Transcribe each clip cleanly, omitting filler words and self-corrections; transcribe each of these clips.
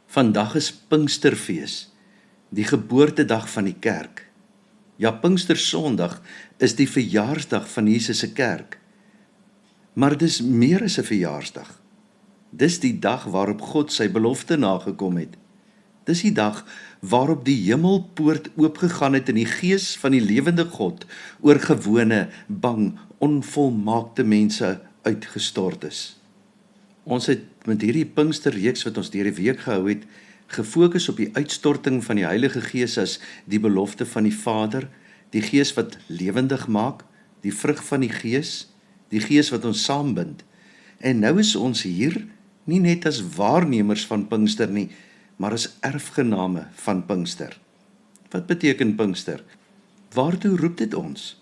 Vandag is Pinksterfees, die geboortedag van die kerk. Ja, Pinkstersondag is die verjaarsdag van Jesus se kerk. Maar dis meer as 'n verjaarsdag. Dis die dag waarop God sy belofte nagekom het. Dis die dag waarop die hemelpoort oopgegaan het en die gees van die lewende God oor gewone, bang, onvolmaakte mense uitgestort is. Ons het met hierdie Pinksterreeks wat ons deur die week gehou het, gefokus op die uitstorting van die Heilige Gees as die belofte van die Vader, die Gees wat lewendig maak, die vrug van die Gees wat ons saambind. En nou is ons hier, nie net as waarnemers van Pinkster nie, maar as erfgename van Pinkster. Wat beteken Pinkster? Waartoe roep dit ons?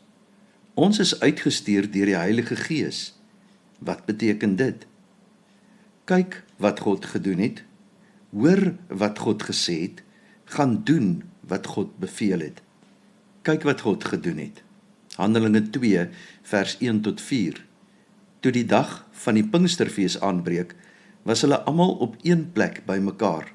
Ons is uitgestuur deur die Heilige Gees. Wat beteken dit? Kyk wat God gedoen het, hoor wat God gesê het, gaan doen wat God beveel het. Kyk wat God gedoen het. Handelinge 2 vers 1 tot 4. Toe die dag van die Pinksterfees aanbreek, was hulle almal op een plek bymekaar.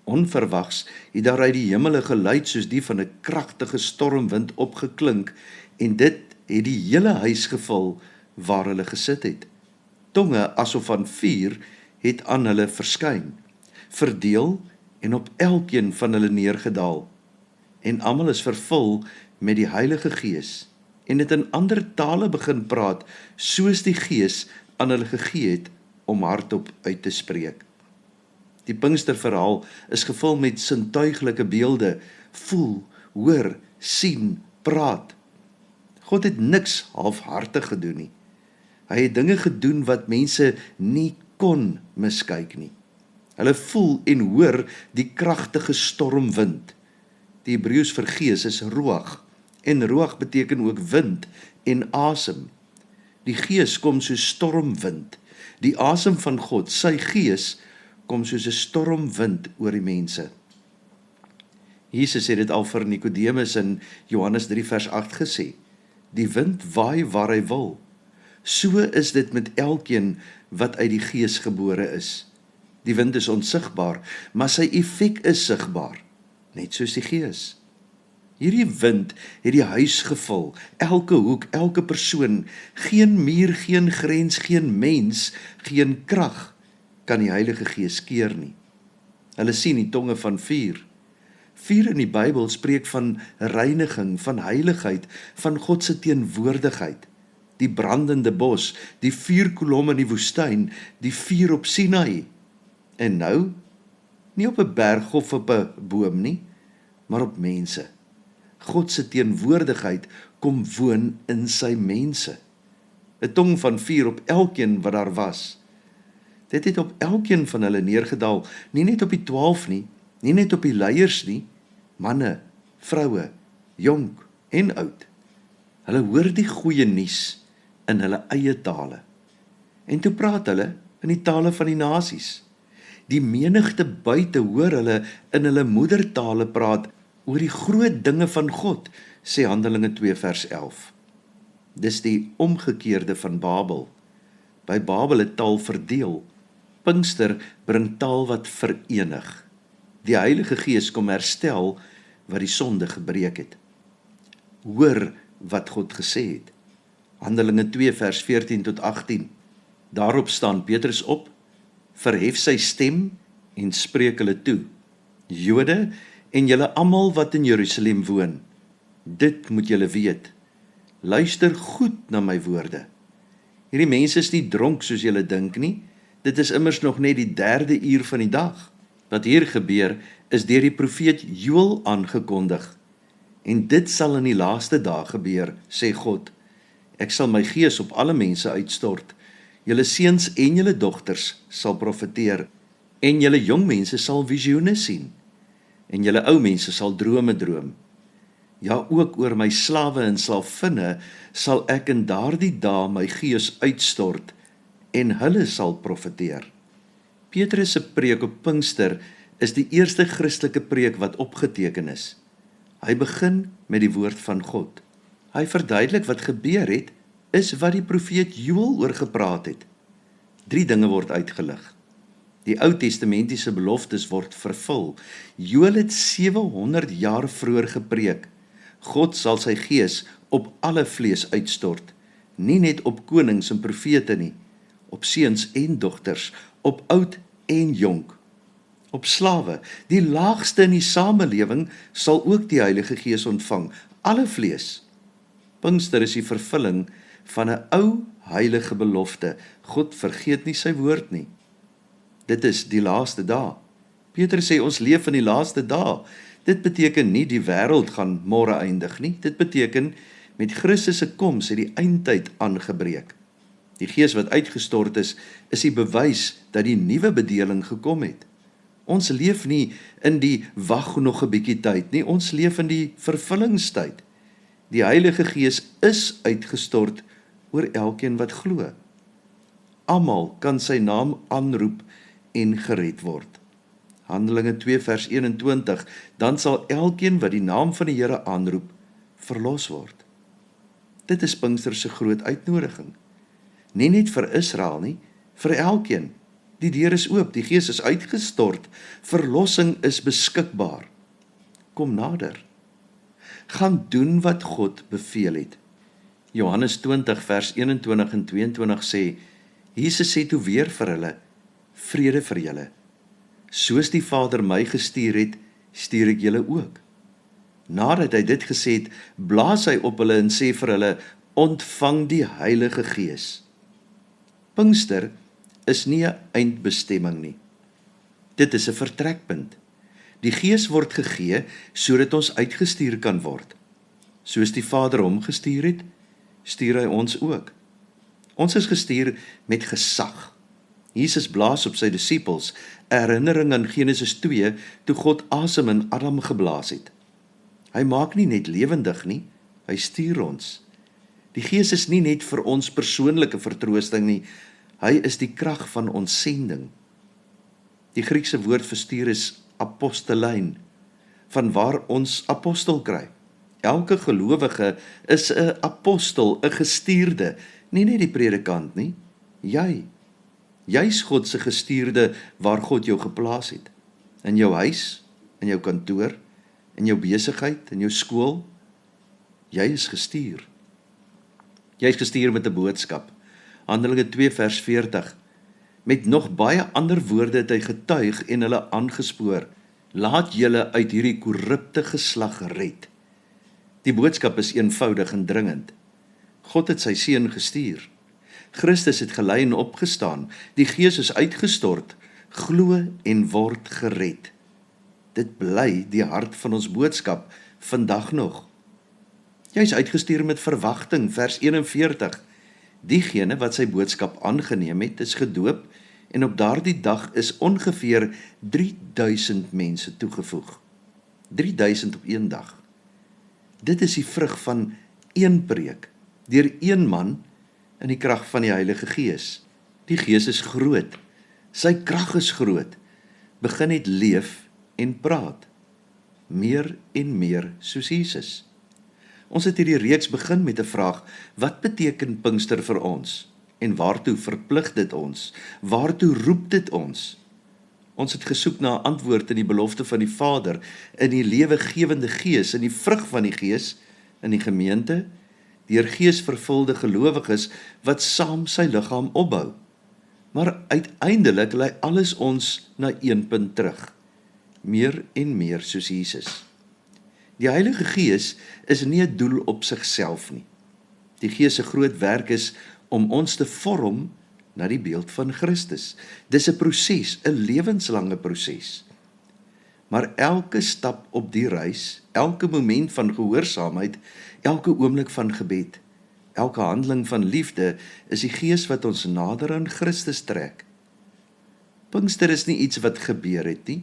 Onverwags het daar uit die hemel 'n geluid soos die van 'n kragtige stormwind opgeklink en dit het die hele huis gevul waar hulle gesit het. Tonge asof van vuur het aan hulle verskyn, verdeel en op elkeen van hulle neergedaal. En almal is vervul met die Heilige Gees en het in ander tale begin praat, soos die Gees aan hulle gegee het om hardop uit te spreek. Die Pinksterverhaal is gevul met sintuiglike beelde, voel, hoor, sien, praat. God het niks halfhartig gedoen nie. Hy het dinge gedoen wat mense nie kon miskyk nie. Hulle voel en hoor die kragtige stormwind. Die Hebreëus vir gees is ruach, en ruach beteken ook wind en asem. Die gees kom soos stormwind. Die asem van God, sy gees, kom soos 'n stormwind oor die mense. Jesus het dit al vir Nikodemus in Johannes 3 vers 8 gesê. Die wind waai waar hy wil. So is dit met elkeen wat uit die Gees gebore is. Die wind is onsigbaar, maar sy effek is sigbaar, net soos die Gees. Hierdie wind het die huis gevul, elke hoek, elke persoon, geen muur, geen grens, geen mens, geen krag kan die Heilige Gees keer nie. Hulle sien die tonge van vuur. Vuur in die Bybel spreek van reiniging, van heiligheid, van God se teenwoordigheid. Die brandende bos, die vuurkolom in die woestyn, die vuur op Sinai. En nou, nie op 'n berg of op 'n boom nie, maar op mense. God se teenwoordigheid kom woon in sy mense. 'n Tong van vuur op elkeen wat daar was. Dit het op elkeen van hulle neergedaal, nie net op die 12 nie, nie net op die leiers nie, manne, vroue, jonk en oud. Hulle hoor die goeie nuus in hulle eie tale. En toe praat hulle in die tale van die nasies. Die menigte buite hoor hulle in hulle moedertale praat oor die groot dinge van God, sê Handelinge 2 vers 11. Dis die omgekeerde van Babel. By Babel het taal verdeel. Pinkster bring taal wat verenig. Die Heilige Gees kom herstel wat die sonde gebreek het. Hoor wat God gesê het. Handelinge 2 vers 14 tot 18. Daarop staan Petrus op, verhef sy stem en spreek hulle toe. Jode en julle almal wat in Jerusalem woon, dit moet julle weet. Luister goed na my woorde. Hierdie mense is nie dronk soos julle dink nie. Dit is immers nog net die 3de uur van die dag. Wat hier gebeur is deur die profeet Joël aangekondig. En dit sal in die laaste dae gebeur, sê God. Ek sal my gees op alle mense uitstort. Julle seuns en julle dogters sal profeteer, en julle jong mense sal visioene sien, en julle ou mense sal drome droom. Ja, ook oor my slawe en slavinne sal ek in daardie dae my gees uitstort, en hulle sal profeteer. Petrus se preek op Pinkster is die eerste Christelike preek wat opgeteken is. Hy begin met die woord van God. Hy verduidelik wat gebeur het, is wat die profeet Joël oor gepraat het. 3 dinge word uitgelig. Die Ou Testamentiese beloftes word vervul. Joël het 700 jaar vroeër gepreek. God sal sy gees op alle vlees uitstort, nie net op konings en profete nie, op seuns en dogters, op oud en jonk, op slawe. Die laagste in die samelewing sal ook die Heilige Gees ontvang, alle vlees. Pinkster is die vervulling van 'n ou heilige belofte. God vergeet nie sy woord nie. Dit is die laaste dae. Petrus sê ons leef in die laaste dae. Dit beteken nie die wêreld gaan môre eindig nie. Dit beteken met Christus se koms het die eindtyd aangebreek. Die Gees wat uitgestort is die bewys dat die nuwe bedeling gekom het. Ons leef nie in die wag nog 'n bietjie tyd nie, ons leef in die vervullingstyd. Die Heilige Gees is uitgestort oor elkeen wat glo. Almal kan sy naam aanroep en gered word. Handelinge 2 vers 21, dan sal elkeen wat die naam van die Here aanroep, verlos word. Dit is Pinkster se groot uitnodiging. Nie net vir Israel nie, vir elkeen. Die deur is oop, die Gees is uitgestort, verlossing is beskikbaar. Kom nader. Gaan doen wat God beveel het. Johannes 20 vers 21 en 22 sê, Jesus sê toe weer vir hulle, vrede vir julle. Soos die Vader my gestuur het, stuur ek julle ook. Nadat hy dit gesê het, blaas hy op hulle en sê vir hulle, ontvang die Heilige Gees. Pinkster is nie 'n eindbestemming nie. Dit is 'n vertrekpunt. Die Gees word gegee sodat ons uitgestuur kan word. Soos die Vader hom gestuur het, stuur hy ons ook. Ons is gestuur met gesag. Jesus blaas op sy disippels, 'n herinnering aan Genesis 2, toe God asem in Adam geblaas het. Hy maak nie net lewendig nie, hy stuur ons. Die Gees is nie net vir ons persoonlike vertroosting nie, hy is die krag van ons sending. Die Griekse woord vir stuur is apostelein, van waar ons apostel kry. Elke gelowige is 'n apostel, 'n gestuurde, nie net die predikant nie, jy's God se gestuurde waar God jou geplaas het. In jou huis, in jou kantoor, in jou besigheid, in jou skool, jy is gestuur. Jy is gestuur met 'n boodskap. Handelinge 2 vers 40. Met nog baie ander woorde het hy getuig en hulle aangespoor, laat julle uit hierdie korrupte geslag red. Die boodskap is eenvoudig en dringend. God het sy seun gestuur. Christus het gelei en opgestaan. Die Gees is uitgestort. Glo en word gered. Dit bly die hart van ons boodskap vandag nog. Jy is uitgestuur met verwagting, vers 41. Diegene wat sy boodskap aangeneem het, is gedoop en op daardie dag is ongeveer 3000 mense toegevoeg. 3000 op een dag. Dit is die vrug van een preek, deur een man in die krag van die Heilige Gees. Die Gees is groot, sy krag is groot, begin net leef en praat, meer en meer soos Jesus. Ons het hierdie reeks begin met 'n vraag, wat beteken Pinkster vir ons? En waartoe verplig dit ons? Waartoe roep dit ons? Ons het gesoek na 'n antwoord in die belofte van die Vader, in die lewegewende Gees, in die vrug van die Gees, in die gemeente, deur geesvervulde gelowiges wat saam sy liggaam opbou. Maar uiteindelik lei alles ons na een punt terug. Meer en meer soos Jesus. Die Heilige Gees is nie 'n doel op sigself nie. Die Gees se groot werk is om ons te vorm na die beeld van Christus. Dis 'n proses, 'n lewenslange proses. Maar elke stap op die reis, elke moment van gehoorsaamheid, elke oomblik van gebed, elke handeling van liefde, is die Gees wat ons nader aan Christus trek. Pinkster is nie iets wat gebeur het nie.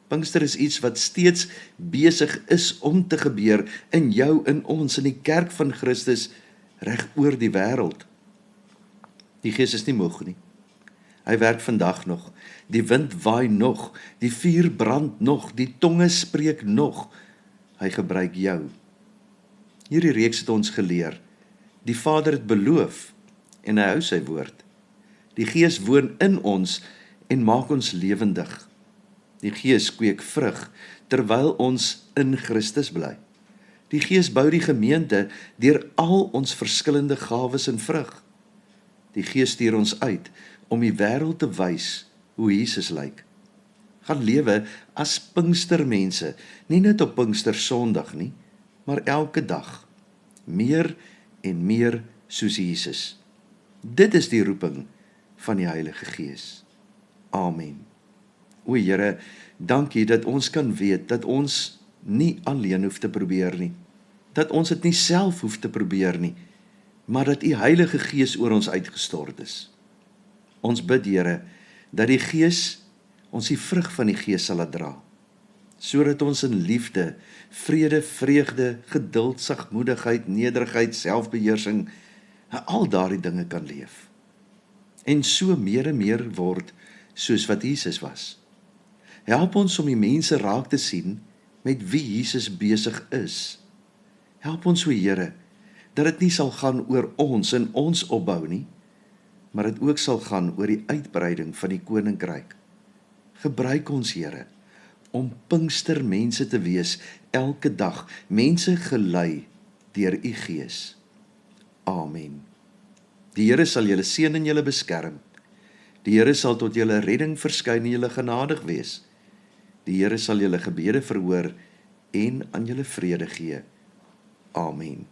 Pinkster is iets wat steeds besig is om te gebeur in jou, in ons, in die kerk van Christus, reg oor die wêreld. Die Gees is nie moeg nie. Hy werk vandag nog. Die wind waai nog, die vuur brand nog, die tonge spreek nog. Hy gebruik jou. Hierdie reeks het ons geleer. Die Vader het beloof en hy hou sy woord. Die Gees woon in ons en maak ons lewendig. Die Gees kweek vrug terwyl ons in Christus bly. Die Gees bou die gemeente deur al ons verskillende gawes en vrug. Die Gees stuur ons uit om die wêreld te wys hoe Jesus lyk. Gaan lewe as Pinkstermense, nie net op Pinkstersondag nie, maar elke dag, meer en meer soos Jesus. Dit is die roeping van die Heilige Gees. Amen. O Here, dankie dat ons kan weet dat ons nie alleen hoef te probeer nie, dat ons dit nie self hoef te probeer nie, maar dat U Heilige Gees oor ons uitgestort is. Ons bid, Here, dat die Gees ons die vrug van die Gees sal laat dra, sodat ons in liefde, vrede, vreugde, geduld, sagmoedigheid, nederigheid, selfbeheersing, al daardie dinge kan leef. En so meer en meer word soos wat Jesus was. Help ons om die mense raak te sien met wie Jesus besig is. Help ons, o Here, dat dit nie sal gaan oor ons en ons opbou nie, maar dit ook sal gaan oor die uitbreiding van die koninkryk. Gebruik ons, Here, om Pinkstermense te wees elke dag, mense gelei deur U Gees. Amen. Die Here sal julle seën en julle beskerm. Die Here sal tot julle redding verskyn en julle genadig wees. Die Here sal julle gebede verhoor en aan julle vrede gee. Amen.